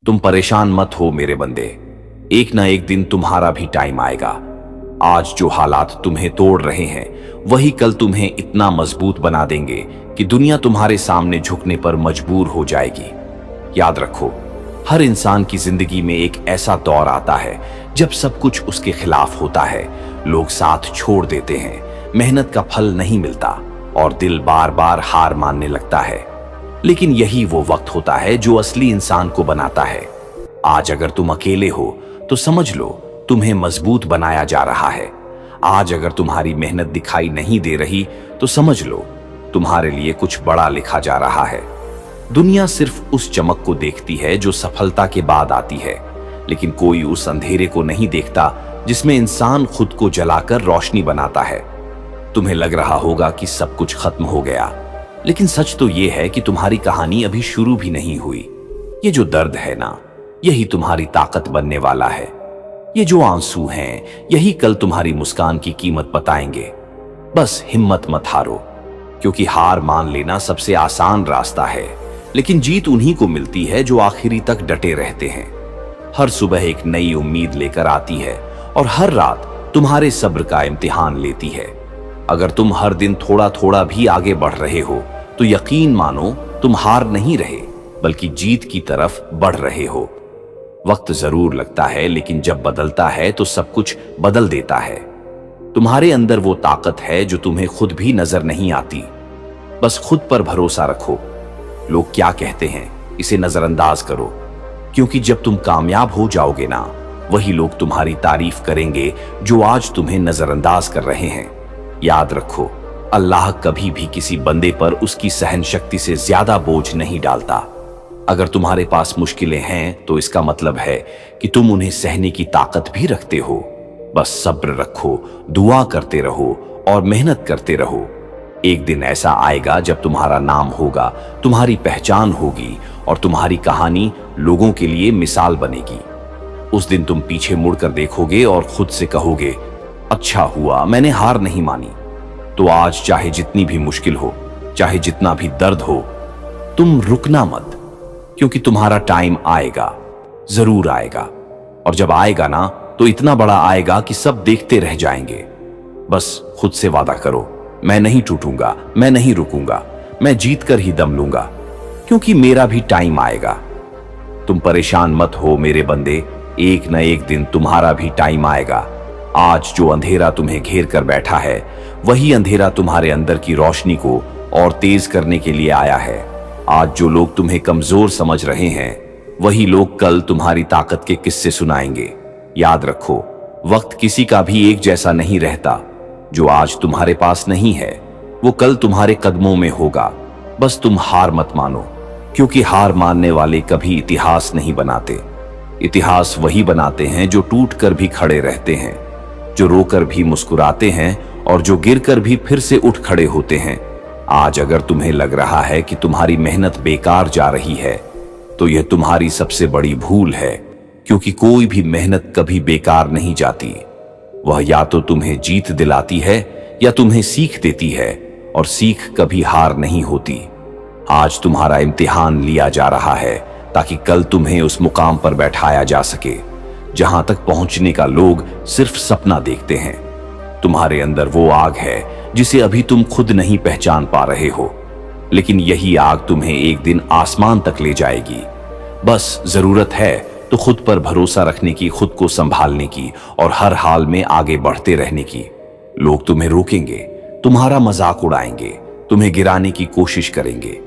तुम परेशान मत हो मेरे बंदे, एक ना एक दिन तुम्हारा भी टाइम आएगा। आज जो हालात तुम्हें तोड़ रहे हैं वही कल तुम्हें इतना मजबूत बना देंगे कि दुनिया तुम्हारे सामने झुकने पर मजबूर हो जाएगी। याद रखो, हर इंसान की जिंदगी में एक ऐसा दौर आता है जब सब कुछ उसके खिलाफ होता है, लोग साथ छोड़ देते हैं, मेहनत का फल नहीं मिलता और दिल बार बार हार मानने लगता है। लेकिन यही वो वक्त होता है जो असली इंसान को बनाता है। आज अगर तुम अकेले हो तो समझ लो तुम्हें मजबूत बनाया जा रहा है। आज अगर तुम्हारी मेहनत दिखाई नहीं दे रही तो समझ लो तुम्हारे लिए कुछ बड़ा लिखा जा रहा है। दुनिया सिर्फ उस चमक को देखती है जो सफलता के बाद आती है, लेकिन कोई उस अंधेरे को नहीं देखता जिसमें इंसान खुद को जलाकर रोशनी बनाता है। तुम्हें लग रहा होगा कि सब कुछ खत्म हो गया, लेकिन सच तो यह है कि तुम्हारी कहानी अभी शुरू भी नहीं हुई। ये जो दर्द है ना, यही तुम्हारी ताकत बनने वाला है। ये जो आंसू हैं, यही कल तुम्हारी मुस्कान की कीमत बताएंगे। बस हिम्मत मत हारो, क्योंकि हार मान लेना सबसे आसान रास्ता है, लेकिन जीत उन्हीं को मिलती है जो आखिरी तक डटे रहते हैं। हर सुबह एक नई उम्मीद लेकर आती है और हर रात तुम्हारे सब्र का इम्तिहान लेती है। अगर तुम हर दिन थोड़ा थोड़ा भी आगे बढ़ रहे हो तो यकीन मानो तुम हार नहीं रहे, बल्कि जीत की तरफ बढ़ रहे हो। वक्त जरूर लगता है, लेकिन जब बदलता है तो सब कुछ बदल देता है। तुम्हारे अंदर वो ताकत है जो तुम्हें खुद भी नजर नहीं आती। बस खुद पर भरोसा रखो। लोग क्या कहते हैं इसे नजरअंदाज करो, क्योंकि जब तुम कामयाब हो जाओगे ना, वही लोग तुम्हारी तारीफ करेंगे जो आज तुम्हें नजरअंदाज कर रहे हैं। याद रखो, अल्लाह कभी भी किसी बंदे पर उसकी सहन शक्ति से ज्यादा बोझ नहीं डालता। अगर तुम्हारे पास मुश्किलें हैं तो इसका मतलब है कि तुम उन्हें सहने की ताकत भी रखते हो। बस सब्र रखो, दुआ करते रहो और मेहनत करते रहो। एक दिन ऐसा आएगा जब तुम्हारा नाम होगा, तुम्हारी पहचान होगी और तुम्हारी कहानी लोगों के लिए मिसाल बनेगी। उस दिन तुम पीछे मुड़कर देखोगे और खुद से कहोगे, अच्छा हुआ मैंने हार नहीं मानी। तो आज चाहे जितनी भी मुश्किल हो, चाहे जितना भी दर्द हो, तुम रुकना मत, क्योंकि तुम्हारा टाइम आएगा, जरूर आएगा। और जब आएगा ना, तो इतना बड़ा आएगा कि सब देखते रह जाएंगे। बस खुद से वादा करो, मैं नहीं टूटूंगा, मैं नहीं रुकूंगा, मैं जीत कर ही दम लूंगा, क्योंकि मेरा भी टाइम आएगा। तुम परेशान मत हो मेरे बंदे, एक न एक दिन तुम्हारा भी टाइम आएगा। आज जो अंधेरा तुम्हें घेर कर बैठा है, वही अंधेरा तुम्हारे अंदर की रोशनी को और तेज करने के लिए आया है। आज जो लोग तुम्हें कमजोर समझ रहे हैं, वही लोग कल तुम्हारी ताकत के किस्से सुनाएंगे। याद रखो, वक्त किसी का भी एक जैसा नहीं रहता। जो आज तुम्हारे पास नहीं है, वो कल तुम्हारे कदमों में होगा। बस तुम हार मत मानो, क्योंकि हार मानने वाले कभी इतिहास नहीं बनाते। इतिहास वही बनाते हैं जो टूट कर भी खड़े रहते हैं, जो रोकर भी मुस्कुराते हैं और जो गिरकर भी फिर से उठ खड़े होते हैं। आज अगर तुम्हें लग रहा है कि तुम्हारी मेहनत बेकार जा रही है, तो यह तुम्हारी सबसे बड़ी भूल है, क्योंकि कोई भी मेहनत कभी बेकार नहीं जाती। वह या तो तुम्हें जीत दिलाती है या तुम्हें सीख देती है, और सीख कभी हार नहीं होती। आज तुम्हारा इम्तिहान लिया जा रहा है ताकि कल तुम्हें उस मुकाम पर बैठाया जा सके जहां तक पहुंचने का लोग सिर्फ सपना देखते हैं। तुम्हारे अंदर वो आग है जिसे अभी तुम खुद नहीं पहचान पा रहे हो, लेकिन यही आग तुम्हें एक दिन आसमान तक ले जाएगी। बस जरूरत है तो खुद पर भरोसा रखने की, खुद को संभालने की और हर हाल में आगे बढ़ते रहने की। लोग तुम्हें रोकेंगे, तुम्हारा मजाक उड़ाएंगे, तुम्हें गिराने की कोशिश करेंगे,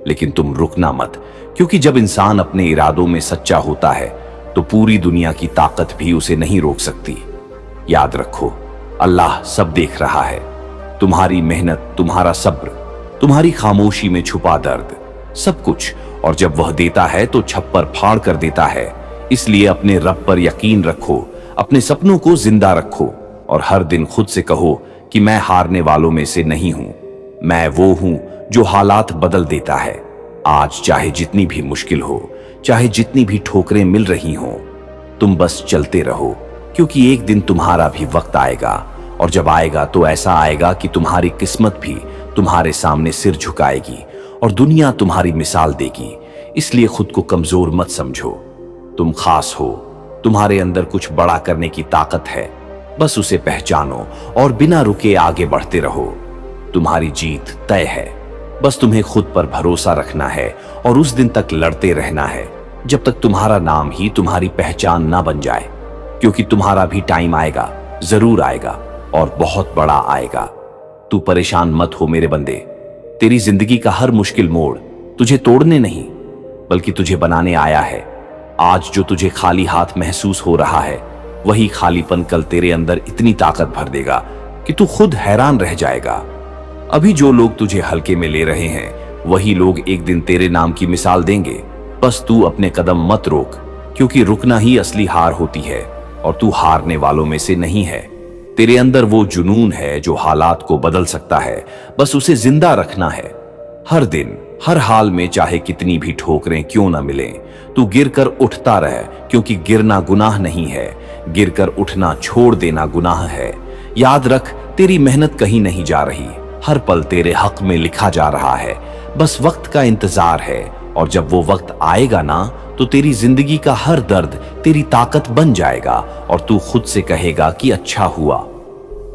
लेकिन तुम रुकना मत, क्योंकि जब इंसान अपने इरादों में सच्चा होता है तो पूरी दुनिया की ताकत भी उसे नहीं रोक सकती। याद रखो, अल्लाह सब देख रहा है। तुम्हारी मेहनत, तुम्हारा सब्र, तुम्हारी खामोशी में छुपा दर्द, सब कुछ। और जब वह देता है तो छप्पर फाड़ कर देता है। इसलिए अपने रब पर यकीन रखो, अपने सपनों को जिंदा रखो और हर दिन खुद से कहो कि मैं हारने वालों में से नहीं हूं, मैं वो हूं जो हालात बदल देता है। आज चाहे जितनी भी मुश्किल हो, चाहे जितनी भी ठोकरें मिल रही हों, तुम बस चलते रहो, क्योंकि एक दिन तुम्हारा भी वक्त आएगा। और जब आएगा तो ऐसा आएगा कि तुम्हारी किस्मत भी तुम्हारे सामने सिर झुकाएगी और दुनिया तुम्हारी मिसाल देगी। इसलिए खुद को कमजोर मत समझो, तुम खास हो, तुम्हारे अंदर कुछ बड़ा करने की ताकत है। बस उसे पहचानो और बिना रुके आगे बढ़ते रहो। तुम्हारी जीत तय है, बस तुम्हें खुद पर भरोसा रखना है और उस दिन तक लड़ते रहना है जब तक तुम्हारा नाम ही तुम्हारी पहचान ना बन जाए। क्योंकि तुम्हारा भी टाइम आएगा, जरूर आएगा और बहुत बड़ा आएगा। तू परेशान मत हो मेरे बंदे। तेरी जिंदगी का हर मुश्किल मोड़ तुझे तोड़ने नहीं बल्कि तुझे बनाने आया है। आज जो तुझे खाली हाथ महसूस हो रहा है, वही खालीपन कल तेरे अंदर इतनी ताकत भर देगा कि तू खुद हैरान रह जाएगा। अभी जो लोग तुझे हल्के में ले रहे हैं, वही लोग एक दिन तेरे नाम की मिसाल देंगे। बस तू अपने कदम मत रोक, क्योंकि रुकना ही असली हार होती है और तू हारने वालों में से नहीं है। तेरे अंदर वो जुनून है जो हालात को बदल सकता है, बस उसे जिंदा रखना है। हर दिन, हर हाल में, चाहे कितनी भी ठोकरें क्यों ना मिलें, तू गिरकर उठता रहे, क्योंकि गिरना गुनाह नहीं है, गिरकर उठना छोड़ देना गुनाह है। याद रख, तेरी मेहनत कहीं नहीं जा रही, हर पल तेरे हक में लिखा जा रहा है। बस वक्त का इंतजार है और जब वो वक्त आएगा ना, तो तेरी जिंदगी का हर दर्द तेरी ताकत बन जाएगा और तू खुद से कहेगा कि अच्छा हुआ,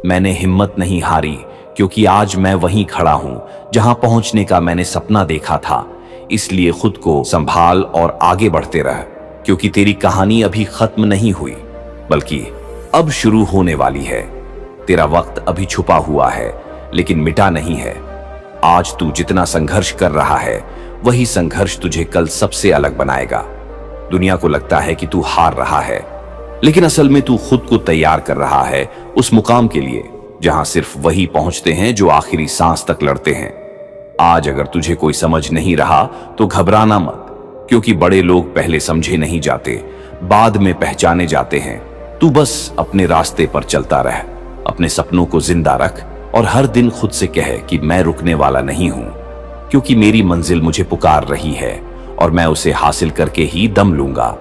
मैंने हिम्मत नहीं हारी, क्योंकि आज मैं वहीं खड़ा हूं जहां पहुंचने का मैंने सपना देखा था। इसलिए खुद को संभाल और आगे बढ़ते रह, क्योंकि तेरी कहानी अभी खत्म नहीं हुई, बल्कि अब शुरू होने वाली है। तेरा वक्त अभी छुपा हुआ है, लेकिन मिटा नहीं है। आज तू जितना संघर्ष कर रहा है, वही संघर्ष तुझे कल सबसे अलग बनाएगा। दुनिया को लगता है कि तू हार रहा है, लेकिन असल में तू खुद को तैयार कर रहा है उस मुकाम के लिए जहां सिर्फ वही पहुंचते हैं जो आखिरी सांस तक लड़ते हैं। आज अगर तुझे कोई समझ नहीं रहा तो घबराना मत, क्योंकि बड़े लोग पहले समझे नहीं जाते, बाद में पहचाने जाते हैं। तू बस अपने रास्ते पर चलता रह, अपने सपनों को जिंदा रख और हर दिन खुद से कहे कि मैं रुकने वाला नहीं हूं, क्योंकि मेरी मंजिल मुझे पुकार रही है और मैं उसे हासिल करके ही दम लूंगा।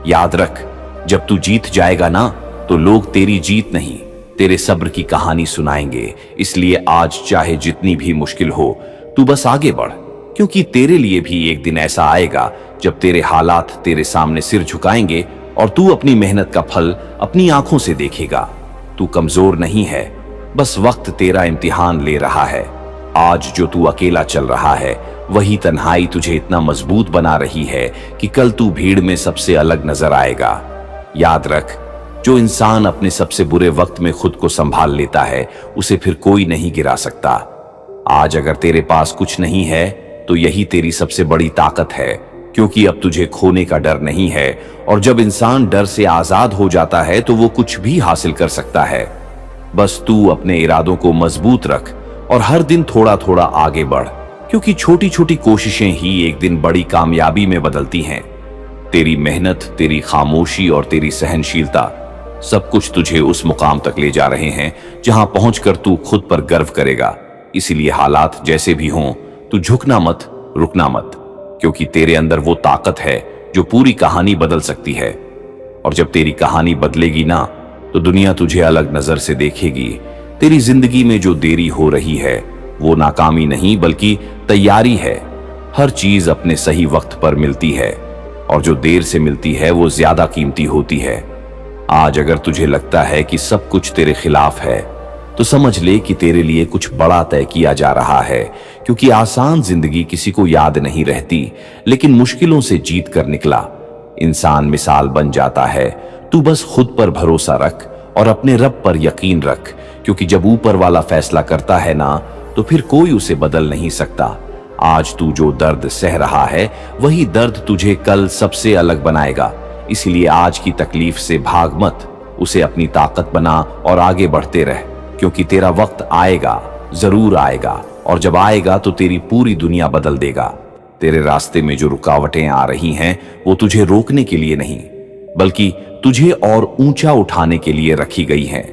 याद रख, जब तू जीत जाएगा ना, तो लोग तेरी जीत नहीं, तेरे सब्र की कहानी सुनाएंगे। इसलिए आज चाहे जितनी भी मुश्किल हो, तू बस आगे बढ़, क्योंकि तेरे लिए भी एक दिन ऐसा आएगा जब तेरे हालात तेरे सामने सिर झुकाएंगे और तू अपनी मेहनत का फल अपनी आंखों से देखेगा। तू कमजोर नहीं है, बस वक्त तेरा इम्तिहान ले रहा है। आज जो तू अकेला चल रहा है, वही तन्हाई तुझे इतना मजबूत बना रही है कि कल तू भीड़ में सबसे अलग नजर आएगा। याद रख, जो इंसान अपने सबसे बुरे वक्त में खुद को संभाल लेता है, उसे फिर कोई नहीं गिरा सकता। आज अगर तेरे पास कुछ नहीं है, तो यही तेरी सबसे बड़ी ताकत है, क्योंकि अब तुझे खोने का डर नहीं है। और जब इंसान डर से आजाद हो जाता है, तो वो कुछ भी हासिल कर सकता है। बस तू अपने इरादों को मजबूत रख और हर दिन थोड़ा थोड़ा आगे बढ़, क्योंकि छोटी छोटी कोशिशें ही एक दिन बड़ी कामयाबी में बदलती हैं। तेरी मेहनत, तेरी खामोशी और तेरी सहनशीलता, सब कुछ तुझे उस मुकाम तक ले जा रहे हैं जहां पहुंचकर तू खुद पर गर्व करेगा। इसीलिए हालात जैसे भी हों, तू झुकना मत, रुकना मत, क्योंकि तेरे अंदर वो ताकत है जो पूरी कहानी बदल सकती है। और जब तेरी कहानी बदलेगी ना, तो दुनिया तुझे अलग नजर से देखेगी। तेरी जिंदगी में जो देरी हो रही है, वो नाकामी नहीं बल्कि तैयारी है। हर चीज अपने सही वक्त पर मिलती है और जो देर से मिलती है वो ज्यादा कीमती होती है। आज अगर तुझे लगता है कि सब कुछ तेरे खिलाफ है, तो समझ ले कि तेरे लिए कुछ बड़ा तय किया जा रहा है, क्योंकि आसान जिंदगी किसी को याद नहीं रहती, लेकिन मुश्किलों से जीत कर निकला इंसान मिसाल बन जाता है। तू बस खुद पर भरोसा रख और अपने रब पर यकीन रख, क्योंकि जब ऊपर वाला फैसला करता है ना, तो फिर कोई उसे बदल नहीं सकता। आज तू जो दर्द सह रहा है, वही दर्द तुझे कल सबसे अलग बनाएगा। इसलिए आज की तकलीफ से भाग मत, उसे अपनी ताकत बना और आगे बढ़ते रह, क्योंकि तेरा वक्त आएगा, जरूर आएगा, और जब आएगा तो तेरी पूरी दुनिया बदल देगा। तेरे रास्ते में जो रुकावटें आ रही हैं, वो तुझे रोकने के लिए नहीं, बल्कि तुझे और ऊंचा उठाने के लिए रखी गई हैं।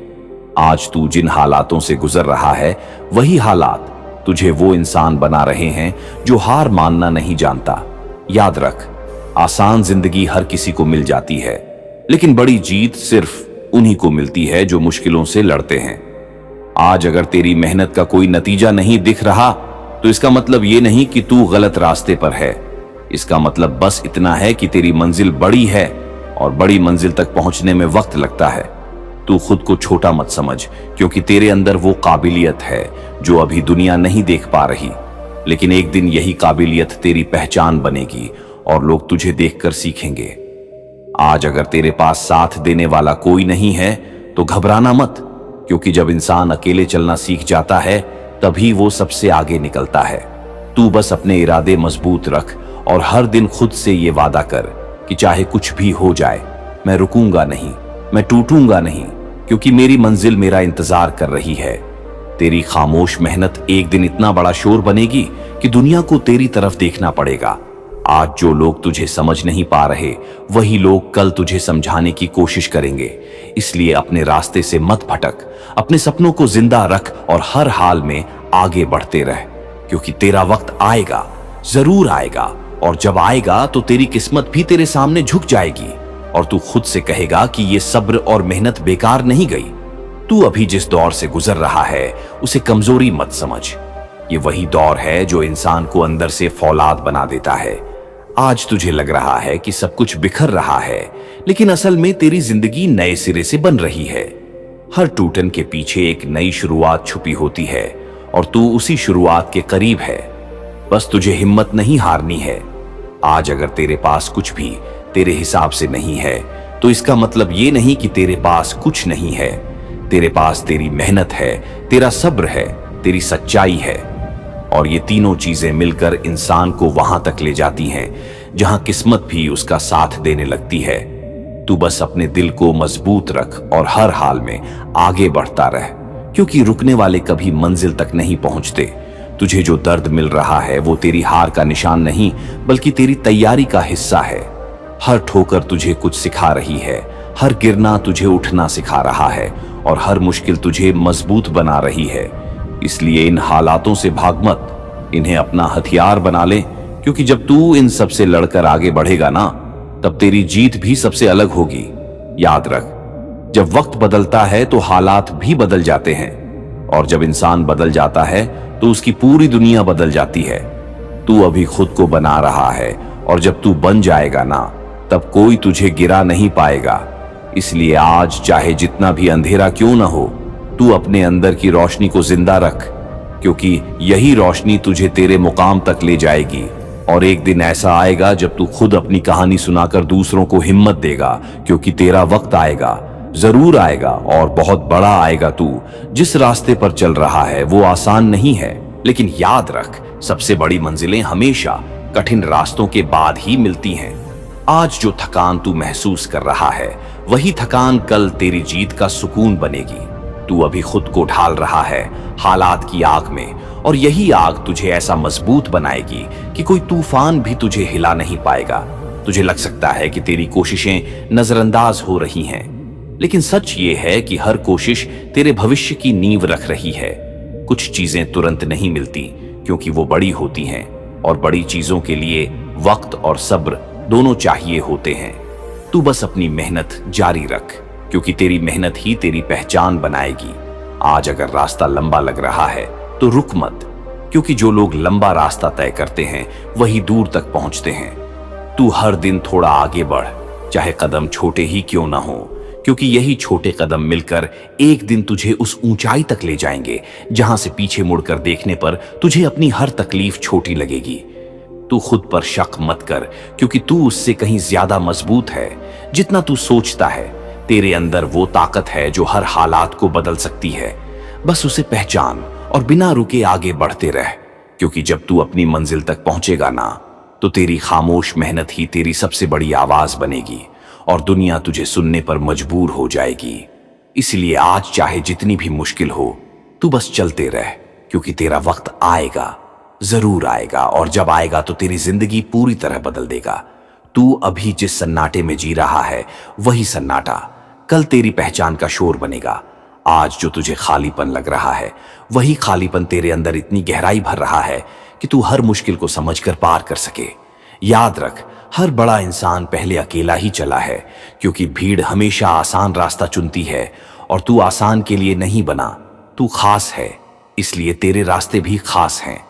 आज तू जिन हालातों से गुजर रहा है, वही हालात तुझे वो इंसान बना रहे हैं जो हार मानना नहीं जानता। याद रख, आसान जिंदगी हर किसी को मिल जाती है, लेकिन बड़ी जीत सिर्फ उन्हीं को मिलती है जो मुश्किलों से लड़ते हैं। आज अगर तेरी मेहनत का कोई नतीजा नहीं दिख रहा, तो इसका मतलब ये नहीं कि तू गलत रास्ते पर है। इसका मतलब बस इतना है कि तेरी मंजिल बड़ी है, और बड़ी मंजिल तक पहुंचने में वक्त लगता है। तू खुद को छोटा मत समझ, क्योंकि तेरे अंदर वो काबिलियत है जो अभी दुनिया नहीं देख पा रही। लेकिन एक दिन यही काबिलियत तेरी पहचान बनेगी और लोग तुझे देखकर सीखेंगे। आज अगर तेरे पास साथ देने वाला कोई नहीं है तो घबराना मत, क्योंकि जब इंसान अकेले चलना सीख जाता है तभी वो सबसे आगे निकलता है। तू बस अपने इरादे मजबूत रख और हर दिन खुद से ये वादा कर कि चाहे कुछ भी हो जाए, मैं रुकूंगा नहीं, मैं टूटूंगा नहीं, क्योंकि मेरी मंजिल मेरा इंतजार कर रही है। तेरी खामोश मेहनत एक दिन इतना बड़ा शोर बनेगी कि दुनिया को तेरी तरफ देखना पड़ेगा। आज जो लोग तुझे समझ नहीं पा रहे, वही लोग कल तुझे समझाने की कोशिश करेंगे। इसलिए अपने रास्ते से मत भटक, अपने सपनों को जिंदा रख और हर हाल में आगे बढ़ते रह, क्योंकि तेरा वक्त आएगा, जरूर आएगा। और जब आएगा तो तेरी किस्मत भी तेरे सामने झुक जाएगी और तू खुद से कहेगा कि ये सब्र और मेहनत बेकार नहीं गई। तू अभी जिस दौर से गुजर रहा है उसे कमजोरी मत समझ। ये वही दौर है जो इंसान को अंदर से फौलाद बना देता है। आज तुझे लग रहा है कि सब कुछ बिखर रहा है, लेकिन असल में तेरी जिंदगी नए सिरे से बन रही है। हर टूटन के पीछे एक नई शुरुआत छुपी होती है और तू उसी शुरुआत के करीब है। बस तुझे हिम्मत नहीं हारनी है। आज अगर तेरे पास कुछ भी तेरे हिसाब से नहीं है तो इसका मतलब ये नहीं कि तेरे पास कुछ नहीं है। तेरे पास तेरी मेहनत है, तेरा सब्र है, तेरी सच्चाई है, और ये तीनों चीजें मिलकर इंसान को वहां तक ले जाती हैं जहां किस्मत भी उसका साथ देने लगती है। तू बस अपने दिल को मजबूत रख और हर हाल में आगे बढ़ता रह, क्योंकि रुकने वाले कभी मंजिल तक नहीं पहुंचते। तुझे जो दर्द मिल रहा है वो तेरी हार का निशान नहीं, बल्कि तेरी तैयारी का हिस्सा है। हर ठोकर तुझे कुछ सिखा रही है, हर गिरना तुझे उठना सिखा रहा है और हर मुश्किल तुझे मजबूत बना रही है। इसलिए इन हालातों से भाग मत, इन्हें अपना हथियार बना ले, क्योंकि जब तू इन सब से लड़कर आगे बढ़ेगा ना, तब तेरी जीत भी सबसे अलग होगी। याद रख, जब वक्त बदलता है तो हालात भी बदल जाते हैं, और जब इंसान बदल जाता है तो उसकी पूरी दुनिया बदल जाती है। तू अभी खुद को बना रहा है, और जब तू बन जाएगा ना, तब कोई तुझे गिरा नहीं पाएगा। इसलिए आज चाहे जितना भी अंधेरा क्यों ना हो, तू अपने अंदर की रोशनी को जिंदा रख, क्योंकि यही रोशनी तुझे तेरे मुकाम तक ले जाएगी। और एक दिन ऐसा आएगा जब तू खुद अपनी कहानी सुनाकर दूसरों को हिम्मत देगा, क्योंकि तेरा वक्त आएगा, जरूर आएगा, और बहुत बड़ा आएगा। तू जिस रास्ते पर चल रहा है वो आसान नहीं है, लेकिन याद रख, सबसे बड़ी मंजिलें हमेशा कठिन रास्तों के बाद ही मिलती हैं। आज जो थकान तू महसूस कर रहा है, वही थकान कल तेरी जीत का सुकून बनेगी। तू अभी खुद को ढाल रहा है हालात की आग में, और यही आग तुझे ऐसा मजबूत बनाएगी कि कोई तूफान भी तुझे हिला नहीं पाएगा। तुझे लग सकता है कि तेरी कोशिशें नजरअंदाज हो रही हैं, लेकिन सच ये है कि हर कोशिश तेरे भविष्य की नींव रख रही है। कुछ चीजें तुरंत नहीं मिलती, क्योंकि वो बड़ी होती हैं, और बड़ी चीजों के लिए वक्त और सब्र दोनों चाहिए होते हैं। तू बस अपनी मेहनत जारी रख, क्योंकि तेरी मेहनत ही तेरी पहचान बनाएगी। आज अगर रास्ता लंबा लग रहा है तो रुक मत, क्योंकि जो लोग लंबा रास्ता तय करते हैं वही दूर तक पहुंचते हैं। तू हर दिन थोड़ा आगे बढ़, चाहे कदम छोटे ही क्यों ना हो, क्योंकि यही छोटे कदम मिलकर एक दिन तुझे उस ऊंचाई तक ले जाएंगे जहां से पीछे मुड़कर देखने पर तुझे अपनी हर तकलीफ छोटी लगेगी। तू खुद पर शक मत कर, क्योंकि तू उससे कहीं ज्यादा मजबूत है जितना तू सोचता है। तेरे अंदर वो ताकत है जो हर हालात को बदल सकती है। बस उसे पहचान और बिना रुके आगे बढ़ते रह, क्योंकि जब तू अपनी मंजिल तक पहुंचेगा ना, तो तेरी खामोश मेहनत ही तेरी सबसे बड़ी आवाज बनेगी और दुनिया तुझे सुनने पर मजबूर हो जाएगी। इसलिए आज चाहे जितनी भी मुश्किल हो, तू बस चलते रह, क्योंकि तेरा वक्त आएगा, जरूर आएगा, और जब आएगा तो तेरी जिंदगी पूरी तरह बदल देगा। तू अभी जिस सन्नाटे में जी रहा है वही सन्नाटा कल तेरी पहचान का शोर बनेगा। आज जो तुझे खालीपन लग रहा है, वही खालीपन तेरे अंदर इतनी गहराई भर रहा है कि तू हर मुश्किल को समझकर पार कर सके। याद रख, हर बड़ा इंसान पहले अकेला ही चला है, क्योंकि भीड़ हमेशा आसान रास्ता चुनती है, और तू आसान के लिए नहीं बना, तू खास है, इसलिए तेरे रास्ते भी खास हैं।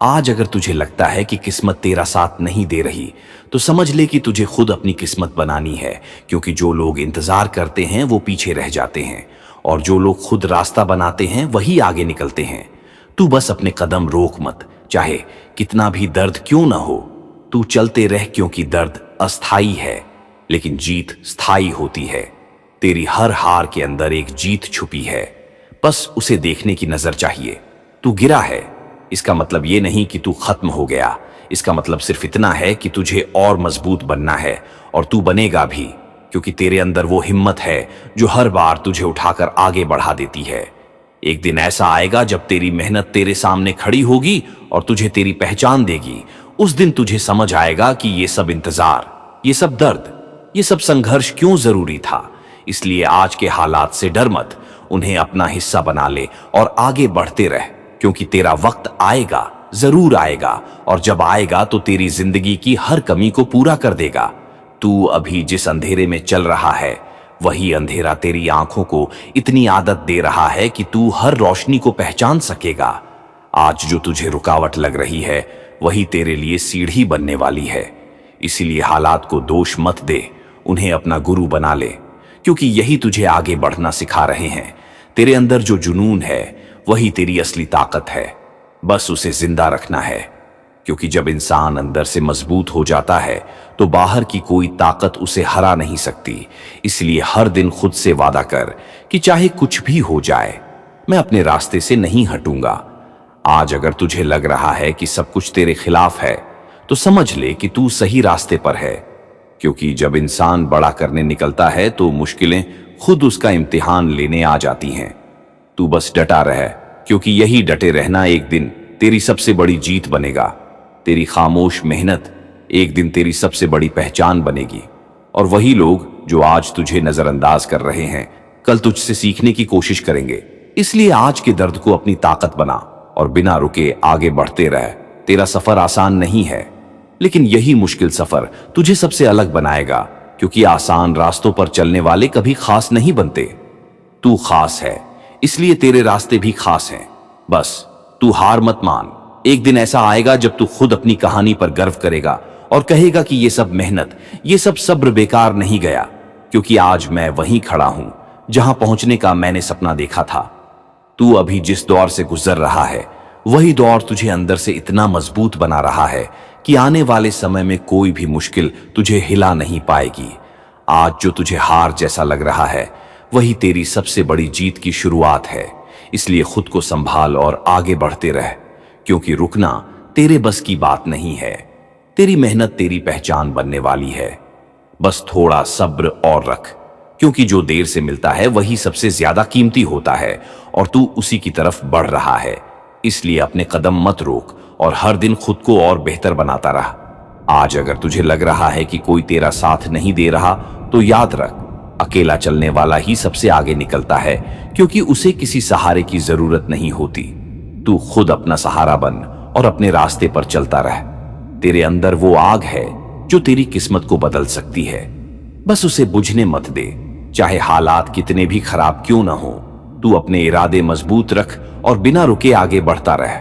आज अगर तुझे लगता है कि किस्मत तेरा साथ नहीं दे रही, तो समझ ले कि तुझे खुद अपनी किस्मत बनानी है, क्योंकि जो लोग इंतजार करते हैं वो पीछे रह जाते हैं, और जो लोग खुद रास्ता बनाते हैं वही आगे निकलते हैं। तू बस अपने कदम रोक मत, चाहे कितना भी दर्द क्यों ना हो। तू चलते रह, क्योंकि दर्द अस्थाई है लेकिन जीत स्थायी होती है। तेरी हर हार के अंदर एक जीत छुपी है, बस उसे देखने की नजर चाहिए। तू गिरा है, इसका मतलब ये नहीं कि तू खत्म हो गया। इसका मतलब सिर्फ इतना है कि तुझे और मजबूत बनना है, और तू बनेगा भी, क्योंकि तेरे अंदर वो हिम्मत है जो हर बार तुझे उठाकर आगे बढ़ा देती है। एक दिन ऐसा आएगा जब तेरी मेहनत तेरे सामने खड़ी होगी और तुझे तेरी पहचान देगी। उस दिन तुझे समझ आएगा कि ये सब इंतजार, ये सब दर्द, ये सब संघर्ष क्यों जरूरी था। इसलिए आज के हालात से डर मत, उन्हें अपना हिस्सा बना ले और आगे बढ़ते रह, क्योंकि तेरा वक्त आएगा, जरूर आएगा, और जब आएगा तो तेरी जिंदगी की हर कमी को पूरा कर देगा। तू अभी जिस अंधेरे में चल रहा है, वही अंधेरा तेरी आंखों को इतनी आदत दे रहा है कि तू हर रोशनी को पहचान सकेगा। आज जो तुझे रुकावट लग रही है, वही तेरे लिए सीढ़ी बनने वाली है। इसीलिए हालात को दोष मत दे, उन्हें अपना गुरु बना ले, क्योंकि यही तुझे आगे बढ़ना सिखा रहे हैं। तेरे अंदर जो जुनून है, वही तेरी असली ताकत है, बस उसे जिंदा रखना है। क्योंकि जब इंसान अंदर से मजबूत हो जाता है, तो बाहर की कोई ताकत उसे हरा नहीं सकती। इसलिए हर दिन खुद से वादा कर कि चाहे कुछ भी हो जाए, मैं अपने रास्ते से नहीं हटूंगा। आज अगर तुझे लग रहा है कि सब कुछ तेरे खिलाफ है, तो समझ ले कि तू सही रास्ते पर है। क्योंकि जब इंसान बड़ा करने निकलता है, तो मुश्किलें खुद उसका इम्तिहान लेने आ जाती हैं। तू बस डटा रह, क्योंकि यही डटे रहना एक दिन तेरी सबसे बड़ी जीत बनेगा। तेरी खामोश मेहनत एक दिन तेरी सबसे बड़ी पहचान बनेगी, और वही लोग जो आज तुझे नजरअंदाज कर रहे हैं, कल तुझसे सीखने की कोशिश करेंगे। इसलिए आज के दर्द को अपनी ताकत बना और बिना रुके आगे बढ़ते रह। तेरा सफर आसान नहीं है, लेकिन यही मुश्किल सफर तुझे सबसे अलग बनाएगा, क्योंकि आसान रास्तों पर चलने वाले कभी खास नहीं बनते। तू खास है, इसलिए तेरे रास्ते भी खास हैं। बस तू हार मत मान। एक दिन ऐसा आएगा जब तू खुद अपनी कहानी पर गर्व करेगा और कहेगा कि ये सब मेहनत, ये सब सब्र बेकार नहीं गया, क्योंकि आज मैं वहीं खड़ा हूं जहां पहुंचने का मैंने सपना देखा था। तू अभी जिस दौर से गुजर रहा है, वही दौर तुझे अंदर से इतना मजबूत बना रहा है कि आने वाले समय में कोई भी मुश्किल तुझे हिला नहीं पाएगी। आज जो तुझे हार जैसा लग रहा है, वही तेरी सबसे बड़ी जीत की शुरुआत है। इसलिए खुद को संभाल और आगे बढ़ते रह, क्योंकि रुकना तेरे बस की बात नहीं है। तेरी मेहनत तेरी पहचान बनने वाली है। बस थोड़ा सब्र और रख, क्योंकि जो देर से मिलता है वही सबसे ज्यादा कीमती होता है, और तू उसी की तरफ बढ़ रहा है। इसलिए अपने कदम मत रोक और हर दिन खुद को और बेहतर बनाता रह। आज अगर तुझे लग रहा है कि कोई तेरा साथ नहीं दे रहा, तो याद रख, अकेला चलने वाला ही सबसे आगे निकलता है, क्योंकि उसे किसी सहारे की जरूरत नहीं होती। तू खुद अपना सहारा बन और अपने रास्ते पर चलता रह। तेरे अंदर वो आग है जो तेरी किस्मत को बदल सकती है, बस उसे बुझने मत दे। चाहे हालात कितने भी खराब क्यों ना हो, तू अपने इरादे मजबूत रख और बिना रुके आगे बढ़ता रह।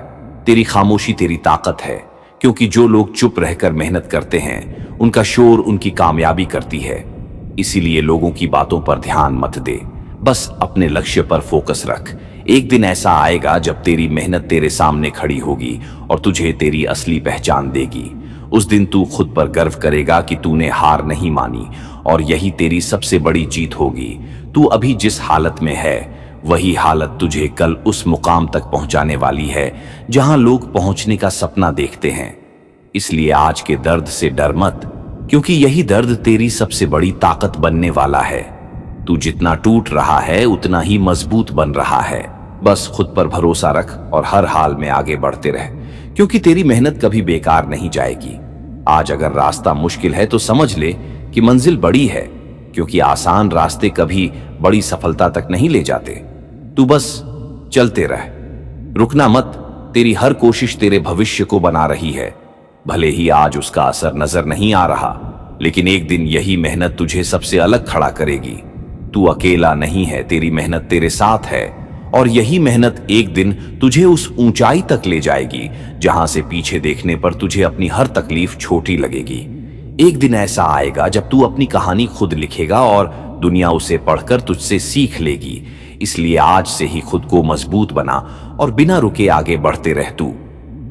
तेरी खामोशी तेरी ताकत है, क्योंकि जो लोग चुप रहकर मेहनत करते हैं, उनका शोर उनकी कामयाबी करती है। इसीलिए लोगों की बातों पर ध्यान मत दे, बस अपने लक्ष्य पर फोकस रख। एक दिन ऐसा आएगा जब तेरी मेहनत तेरे सामने खड़ी होगी और तुझे तेरी असली पहचान देगी। उस दिन तू खुद पर गर्व करेगा कि तूने हार नहीं मानी, और यही तेरी सबसे बड़ी जीत होगी। तू अभी जिस हालत में है, वही हालत तुझे कल उस मुकाम तक पहुंचाने वाली है जहां लोग पहुंचने का सपना देखते हैं। इसलिए आज के दर्द से डर मत, क्योंकि यही दर्द तेरी सबसे बड़ी ताकत बनने वाला है। तू जितना टूट रहा है, उतना ही मजबूत बन रहा है। बस खुद पर भरोसा रख और हर हाल में आगे बढ़ते रह, क्योंकि तेरी मेहनत कभी बेकार नहीं जाएगी। आज अगर रास्ता मुश्किल है, तो समझ ले कि मंजिल बड़ी है, क्योंकि आसान रास्ते कभी बड़ी सफलता तक नहीं ले जाते। तू बस चलते रह, रुकना मत। तेरी हर कोशिश तेरे भविष्य को बना रही है। भले ही आज उसका असर नजर नहीं आ रहा, लेकिन एक दिन यही मेहनत तुझे सबसे अलग खड़ा करेगी। तू अकेला नहीं है, तेरी मेहनत तेरे साथ है, और यही मेहनत एक दिन तुझे उस ऊंचाई तक ले जाएगी जहां से पीछे देखने पर तुझे अपनी हर तकलीफ छोटी लगेगी। एक दिन ऐसा आएगा जब तू अपनी कहानी खुद लिखेगा और दुनिया उसे पढ़कर तुझसे सीख लेगी। इसलिए आज से ही खुद को मजबूत बना और बिना रुके आगे बढ़ते रह। तू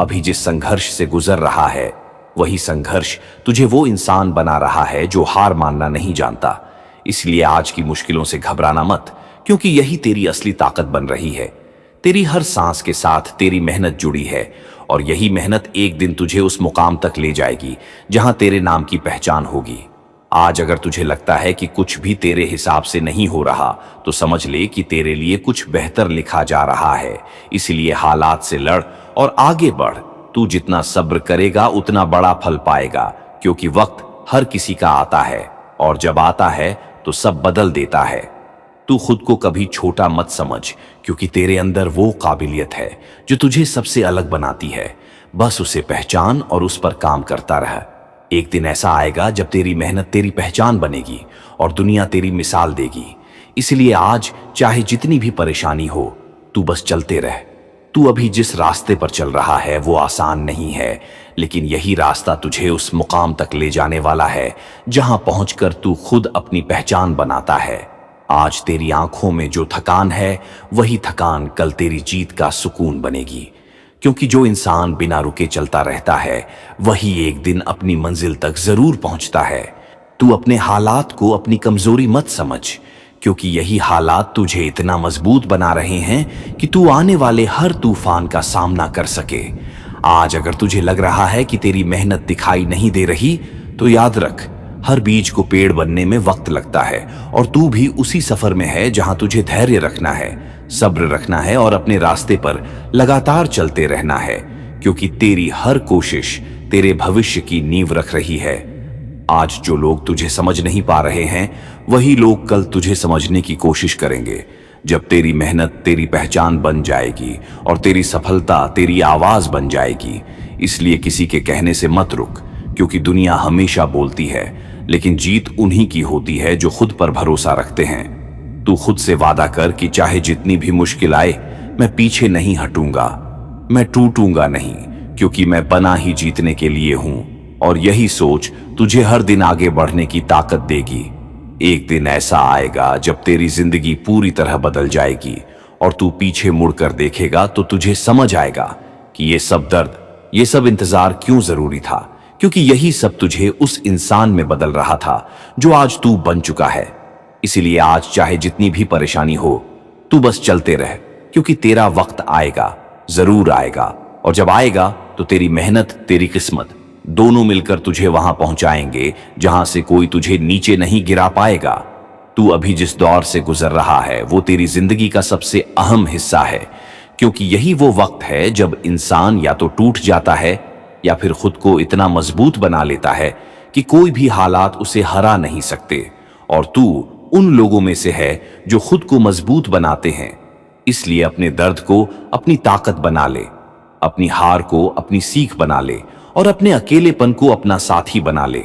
अभी जिस संघर्ष से गुजर रहा है, वही संघर्ष तुझे वो इंसान बना रहा है जो हार मानना नहीं जानता। इसलिए आज की मुश्किलों से घबराना मत, क्योंकि यही तेरी असली ताकत बन रही है। तेरी हर सांस के साथ तेरी मेहनत जुड़ी है और यही मेहनत एक दिन तुझे उस मुकाम तक ले जाएगी जहां तेरे नाम की पहचान होगी। आज अगर तुझे लगता है कि कुछ भी तेरे हिसाब से नहीं हो रहा, तो समझ ले कि तेरे लिए कुछ बेहतर लिखा जा रहा है। इसलिए हालात से लड़ और आगे बढ़। तू जितना सब्र करेगा उतना बड़ा फल पाएगा, क्योंकि वक्त हर किसी का आता है और जब आता है तो सब बदल देता है। तू खुद को कभी छोटा मत समझ, क्योंकि तेरे अंदर वो काबिलियत है जो तुझे सबसे अलग बनाती है। बस उसे पहचान और उस पर काम करता रह। एक दिन ऐसा आएगा जब तेरी मेहनत तेरी पहचान बनेगी और दुनिया तेरी मिसाल देगी। इसलिए आज चाहे जितनी भी परेशानी हो, तू बस चलते रह। तू अभी जिस रास्ते पर चल रहा है वो आसान नहीं है, लेकिन यही रास्ता तुझे उस मुकाम तक ले जाने वाला है जहां पहुंचकर तू खुद अपनी पहचान बनाता है। आज तेरी आंखों में जो थकान है, वही थकान कल तेरी जीत का सुकून बनेगी। क्योंकि जो इंसान बिना रुके चलता रहता है, वही एक दिन अपनी मंजिल तक जरूर पहुंचता है। तू अपने हालात को अपनी कमजोरी मत समझ, क्योंकि यही हालात तुझे इतना मजबूत बना रहे हैं कि तू आने वाले हर तूफान का सामना कर सके। आज अगर तुझे लग रहा है कि तेरी मेहनत दिखाई नहीं दे रही, तो याद रख, हर बीज को पेड़ बनने में वक्त लगता है और तू भी उसी सफर में है जहां तुझे धैर्य रखना है, सब्र रखना है और अपने रास्ते पर लगातार चलते रहना है, क्योंकि तेरी हर कोशिश तेरे भविष्य की नींव रख रही है। आज जो लोग तुझे समझ नहीं पा रहे हैं, वही लोग कल तुझे समझने की कोशिश करेंगे। जब तेरी मेहनत तेरी पहचान बन जाएगी और तेरी सफलता तेरी आवाज बन जाएगी। इसलिए किसी के कहने से मत रुक, क्योंकि दुनिया हमेशा बोलती है, लेकिन जीत उन्हीं की होती है जो खुद पर भरोसा रखते हैं। तू खुद से वादा कर कि चाहे जितनी भी मुश्किल आए, मैं पीछे नहीं हटूंगा, मैं टूटूंगा नहीं, क्योंकि मैं बना ही जीतने के लिए हूं। और यही सोच तुझे हर दिन आगे बढ़ने की ताकत देगी। एक दिन ऐसा आएगा जब तेरी जिंदगी पूरी तरह बदल जाएगी और तू पीछे मुड़कर देखेगा तो तुझे समझ आएगा कि ये सब दर्द, ये सब इंतजार क्यों जरूरी था, क्योंकि यही सब तुझे उस इंसान में बदल रहा था जो आज तू बन चुका है। इसीलिए आज चाहे जितनी भी परेशानी हो, तू बस चलते रह, क्योंकि तेरा वक्त आएगा, जरूर आएगा। और जब आएगा तो तेरी मेहनत, तेरी किस्मत दोनों मिलकर तुझे वहां पहुंचाएंगे जहां से कोई तुझे नीचे नहीं गिरा पाएगा। तू अभी जिस दौर से गुजर रहा है, वो तेरी जिंदगी का सबसे अहम हिस्सा है, क्योंकि यही वो वक्त है जब इंसान या तो टूट जाता है या फिर खुद को इतना मजबूत बना लेता है कि कोई भी हालात उसे हरा नहीं सकते। और तू उन लोगों में से है जो खुद को मजबूत बनाते हैं। इसलिए अपने दर्द को अपनी ताकत बना ले, अपनी हार को अपनी सीख बना ले और अपने अकेलेपन को अपना साथी बना ले,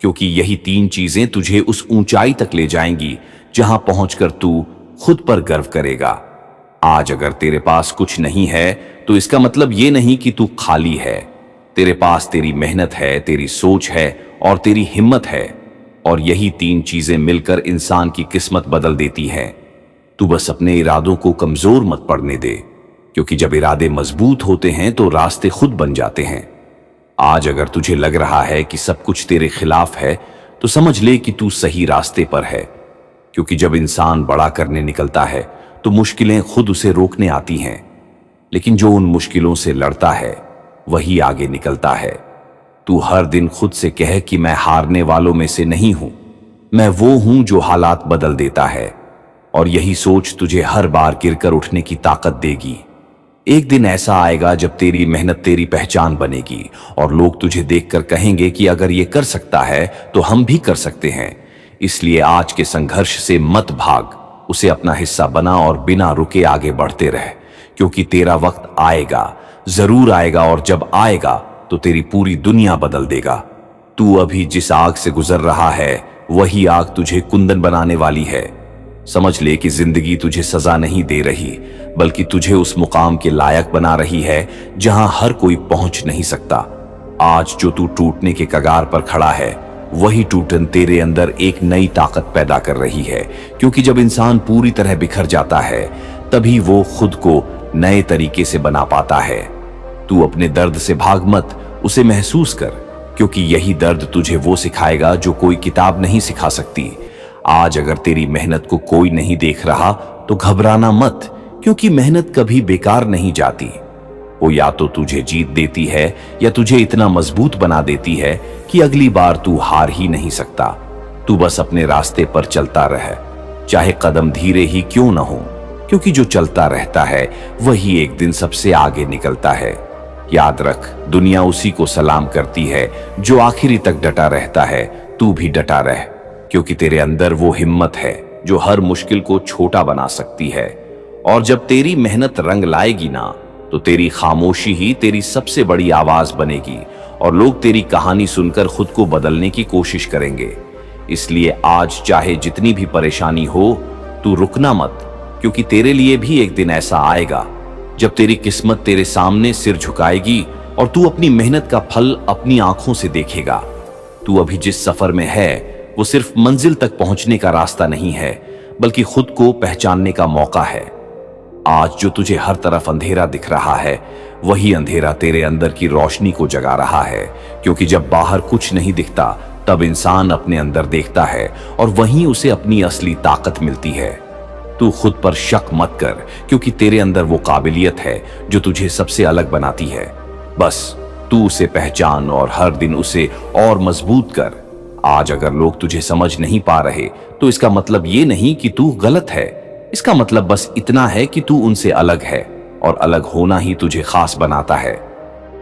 क्योंकि यही तीन चीजें तुझे उस ऊंचाई तक ले जाएंगी जहां पहुंचकर तू खुद पर गर्व करेगा। आज अगर तेरे पास कुछ नहीं है, तो इसका मतलब ये नहीं कि तू खाली है। तेरे पास तेरी मेहनत है, तेरी सोच है और तेरी हिम्मत है, और यही तीन चीजें मिलकर इंसान की किस्मत बदल देती हैं। तू बस अपने इरादों को कमजोर मत पड़ने दे, क्योंकि जब इरादे मजबूत होते हैं तो रास्ते खुद बन जाते हैं। आज अगर तुझे लग रहा है कि सब कुछ तेरे खिलाफ है, तो समझ ले कि तू सही रास्ते पर है, क्योंकि जब इंसान बड़ा करने निकलता है तो मुश्किलें खुद उसे रोकने आती हैं, लेकिन जो उन मुश्किलों से लड़ता है वही आगे निकलता है। तू हर दिन खुद से कह कि मैं हारने वालों में से नहीं हूं, मैं वो हूं जो हालात बदल देता है, और यही सोच तुझे हर बार गिरकर उठने की ताकत देगी। एक दिन ऐसा आएगा जब तेरी मेहनत तेरी पहचान बनेगी और लोग तुझे देखकर कहेंगे कि अगर ये कर सकता है तो हम भी कर सकते हैं। इसलिए आज के संघर्ष से मत भाग, उसे अपना हिस्सा बना और बिना रुके आगे बढ़ते रह, क्योंकि तेरा वक्त आएगा, जरूर आएगा, और जब आएगा तो तेरी पूरी दुनिया बदल देगा। तू अभी जिस आग से गुजर रहा है, वही आग तुझे कुंदन बनाने वाली है। समझ ले कि जिंदगी तुझे सजा नहीं दे रही, बल्कि तुझे उस मुकाम के लायक बना रही है जहां हर कोई पहुंच नहीं सकता। आज जो तू टूटने के कगार पर खड़ा है, वही टूटन तेरे अंदर एक नई ताकत पैदा कर रही है। क्योंकि जब इंसान पूरी तरह बिखर जाता है, तभी वो खुद को नए तरीके से बना पाता है। तू अपने दर्द से भाग मत, उसे महसूस कर, क्योंकि यही दर्द तुझे वो सिखाएगा जो कोई किताब नहीं सिखा सकती। आज अगर तेरी मेहनत को कोई नहीं देख रहा तो घबराना मत, क्योंकि मेहनत कभी बेकार नहीं जाती। वो या तो तुझे जीत देती है या तुझे इतना मजबूत बना देती है कि अगली बार तू हार ही नहीं सकता। तू बस अपने रास्ते पर चलता रह, चाहे कदम धीरे ही क्यों न हो, क्योंकि जो चलता रहता है वही एक दिन सबसे आगे निकलता है। याद रख, दुनिया उसी को सलाम करती है जो आखिरी तक डटा रहता है। तू भी डटा रह, क्योंकि तेरे अंदर वो हिम्मत है जो हर मुश्किल को छोटा बना सकती है। और जब तेरी मेहनत रंग लाएगी ना, तो तेरी खामोशी ही तेरी सबसे बड़ी आवाज बनेगी और लोग तेरी कहानी सुनकर खुद को बदलने की कोशिश करेंगे। इसलिए आज चाहे जितनी भी परेशानी हो, तू रुकना मत, क्योंकि तेरे लिए भी एक दिन ऐसा आएगा जब तेरी किस्मत तेरे सामने सिर झुकाएगी और तू अपनी मेहनत का फल अपनी आंखों से देखेगा। तू अभी जिस सफर में है, वो सिर्फ मंजिल तक पहुंचने का रास्ता नहीं है, बल्कि खुद को पहचानने का मौका है। आज जो तुझे हर तरफ अंधेरा दिख रहा है, वही अंधेरा तेरे अंदर की रोशनी को जगा रहा है। क्योंकि जब बाहर कुछ नहीं दिखता, तब इंसान अपने अंदर देखता है और वहीं उसे अपनी असली ताकत मिलती है। तू खुद पर शक मत कर, क्योंकि तेरे अंदर वो काबिलियत है जो तुझे सबसे अलग बनाती है। बस तू उसे पहचान और हर दिन उसे और मजबूत कर। आज अगर लोग तुझे समझ नहीं पा रहे, तो इसका मतलब ये नहीं कि तू गलत है। इसका मतलब बस इतना है कि तू उनसे अलग है, और अलग होना ही तुझे खास बनाता है।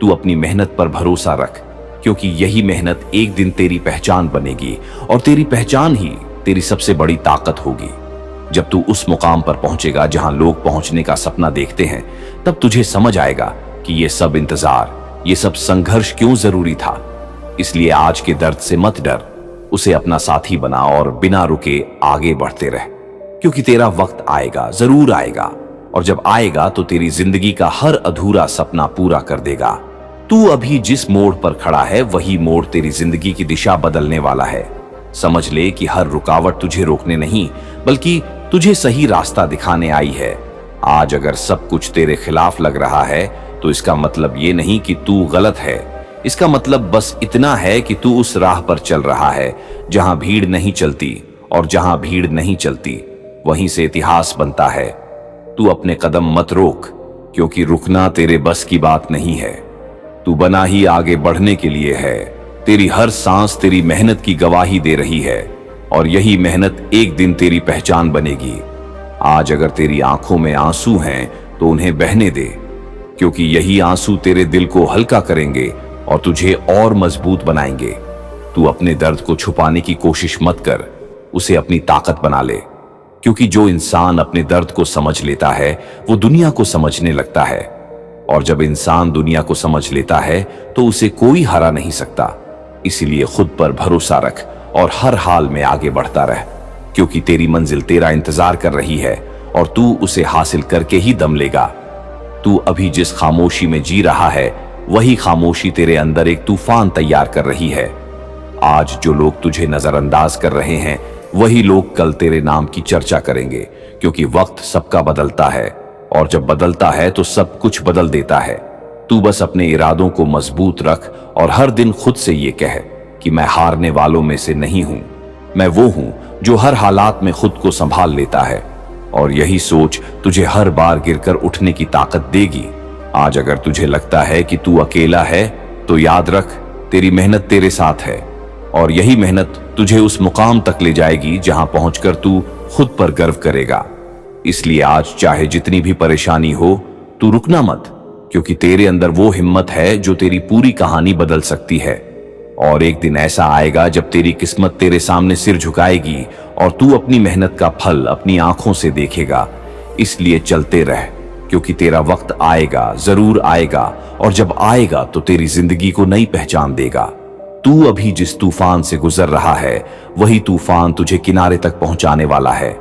तू अपनी मेहनत पर भरोसा रख, क्योंकि यही मेहनत एक दिन तेरी पहचान बनेगी, और तेरी पहचान ही तेरी सबसे बड़ी ताकत होगी। जब तू उस मुकाम पर पहुंचेगा जहां लोग पहुंचने का सपना देखते हैं, तब तुझे समझ आएगा कि ये सब इंतजार, ये सब संघर्ष क्यों जरूरी था। इसलिए आज के दर्द से मत डर, उसे अपना साथी बना और बिना रुके आगे बढ़ते रह, क्योंकि तेरा वक्त आएगा, जरूर आएगा, और जब आएगा तो तेरी जिंदगी का हर अधूरा सपना पूरा कर देगा। तू अभी जिस मोड़ पर खड़ा है, वही मोड़ तेरी जिंदगी की दिशा बदलने वाला है। समझ ले कि हर रुकावट तुझे रोकने नहीं, बल्कि तुझे सही रास्ता दिखाने आई है। आज अगर सब कुछ तेरे खिलाफ लग रहा है, तो इसका मतलब ये नहीं कि तू गलत है। इसका मतलब बस इतना है कि तू उस राह पर चल रहा है जहां भीड़ नहीं चलती, और जहां भीड़ नहीं चलती, वहीं से इतिहास बनता है। तू अपने कदम मत रोक, क्योंकि रुकना तेरे बस की बात नहीं है। तू बना ही आगे बढ़ने के लिए है। तेरी हर सांस तेरी मेहनत की गवाही दे रही है, और यही मेहनत एक दिन तेरी पहचान बनेगी। आज अगर तेरी आंखों में आंसू हैं, तो उन्हें बहने दे, क्योंकि यही आंसू तेरे दिल को हल्का करेंगे और तुझे और मजबूत बनाएंगे। तू अपने दर्द को छुपाने की कोशिश मत कर, उसे अपनी ताकत बना ले, क्योंकि जो इंसान अपने दर्द को समझ लेता है, वो दुनिया को समझने लगता है। और जब इंसान दुनिया को समझ लेता है, तो उसे कोई हरा नहीं सकता। इसीलिए खुद पर भरोसा रख और हर हाल में आगे बढ़ता रह, क्योंकि तेरी मंजिल तेरा इंतजार कर रही है, और तू उसे हासिल करके ही दम लेगा। तू अभी जिस खामोशी में जी रहा है, वही खामोशी तेरे अंदर एक तूफान तैयार कर रही है। आज जो लोग तुझे नजरअंदाज कर रहे हैं, वही लोग कल तेरे नाम की चर्चा करेंगे, क्योंकि वक्त सबका बदलता है, और जब बदलता है तो सब कुछ बदल देता है। तू बस अपने इरादों को मजबूत रख और हर दिन खुद से ये कह कि मैं हारने वालों में से नहीं हूं, मैं वो हूं जो हर हालात में खुद को संभाल लेता है। और यही सोच तुझे हर बार गिरकर उठने की ताकत देगी। आज अगर तुझे लगता है कि तू अकेला है, तो याद रख, तेरी मेहनत तेरे साथ है, और यही मेहनत तुझे उस मुकाम तक ले जाएगी जहां पहुंचकर तू खुद पर गर्व करेगा। इसलिए आज चाहे जितनी भी परेशानी हो, तू रुकना मत, क्योंकि तेरे अंदर वो हिम्मत है जो तेरी पूरी कहानी बदल सकती है। और एक दिन ऐसा आएगा जब तेरी किस्मत तेरे सामने सिर झुकाएगी और तू अपनी मेहनत का फल अपनी आंखों से देखेगा। इसलिए चलते रह, क्योंकि तेरा वक्त आएगा, जरूर आएगा, और जब आएगा तो तेरी जिंदगी को नई पहचान देगा। तू अभी जिस तूफान से गुजर रहा है, वही तूफान तुझे किनारे तक पहुंचाने वाला है।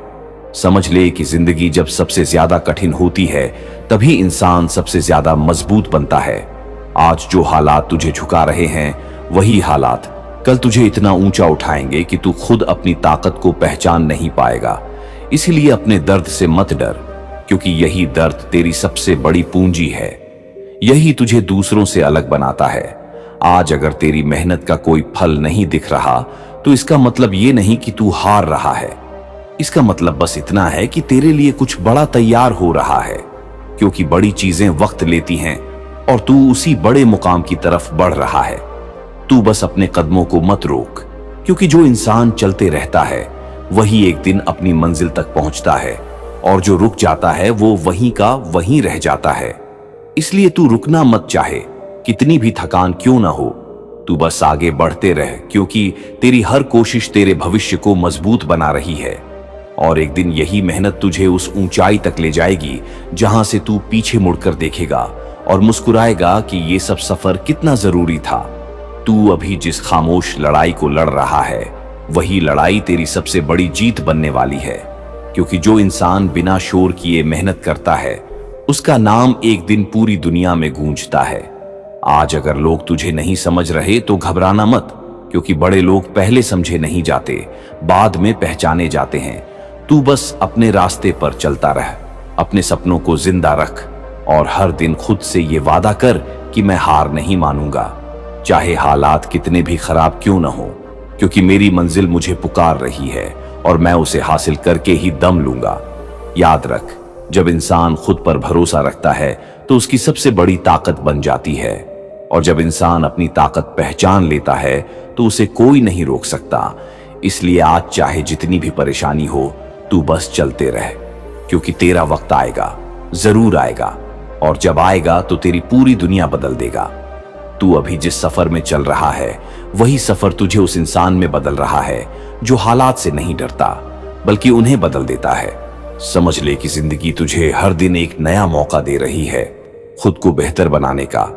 समझ ले कि जिंदगी जब सबसे ज्यादा कठिन होती है तभी इंसान सबसे ज्यादा मजबूत बनता है। आज जो हालात तुझे झुका रहे हैं वही हालात कल तुझे इतना ऊंचा उठाएंगे कि तू खुद अपनी ताकत को पहचान नहीं पाएगा। इसीलिए अपने दर्द से मत डर, क्योंकि यही दर्द तेरी सबसे बड़ी पूंजी है। यही तुझे दूसरों से अलग बनाता है। आज अगर तेरी मेहनत का कोई फल नहीं दिख रहा तो इसका मतलब ये नहीं कि तू हार रहा है। इसका मतलब बस इतना है कि तेरे लिए कुछ बड़ा तैयार हो रहा है, क्योंकि बड़ी चीजें वक्त लेती हैं और तू उसी बड़े मुकाम की तरफ बढ़ रहा है। तू बस अपने कदमों को मत रोक, क्योंकि जो इंसान चलते रहता है वही एक दिन अपनी मंजिल तक पहुंचता है, और जो रुक जाता है वो वहीं का वहीं रह जाता है। इसलिए तू रुकना मत चाहे, कितनी भी थकान क्यों ना हो। तू बस आगे बढ़ते रह, क्योंकि तेरी हर कोशिश तेरे भविष्य को मजबूत बना रही है। और एक दिन यही मेहनत तुझे उस ऊंचाई तक ले जाएगी जहां से तू पीछे मुड़कर देखेगा और मुस्कुराएगा कि ये सब सफर कितना जरूरी था। तू अभी जिस खामोश लड़ाई को लड़ रहा है वही लड़ाई तेरी सबसे बड़ी जीत बनने वाली है, क्योंकि जो इंसान बिना शोर किए मेहनत करता है उसका नाम एक दिन पूरी दुनिया में गूंजता है। आज अगर लोग तुझे नहीं समझ रहे तो घबराना मत, क्योंकि बड़े लोग पहले समझे नहीं जाते, बाद में पहचाने जाते हैं। तू बस अपने रास्ते पर चलता रह, अपने सपनों को जिंदा रख और हर दिन खुद से ये वादा कर कि मैं हार नहीं मानूंगा, चाहे हालात कितने भी खराब क्यों न हो, क्योंकि मेरी मंजिल मुझे पुकार रही है और मैं उसे हासिल करके ही दम लूंगा। याद रख, जब इंसान खुद पर भरोसा रखता है तो उसकी सबसे बड़ी ताकत बन जाती है, और जब इंसान अपनी ताकत पहचान लेता है तो उसे कोई नहीं रोक सकता। इसलिए आज चाहे जितनी भी परेशानी हो तू बस चलते रह, क्योंकि तेरा वक्त आएगा, जरूर आएगा, और जब आएगा तो तेरी पूरी दुनिया बदल देगा। तू अभी जिस सफर में चल रहा है वही सफर तुझे उस इंसान में बदल रहा है जो हालात से नहीं डरता बल्कि उन्हें बदल देता है। समझ ले कि जिंदगी तुझे हर दिन एक नया मौका दे रही है खुद को बेहतर बनाने का।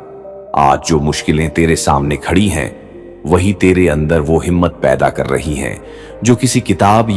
आज जो मुश्किलें तेरे सामने खड़ी हैं वही तेरे अंदर वो हिम्मत पैदा कर रही हैं जो किसी किताब या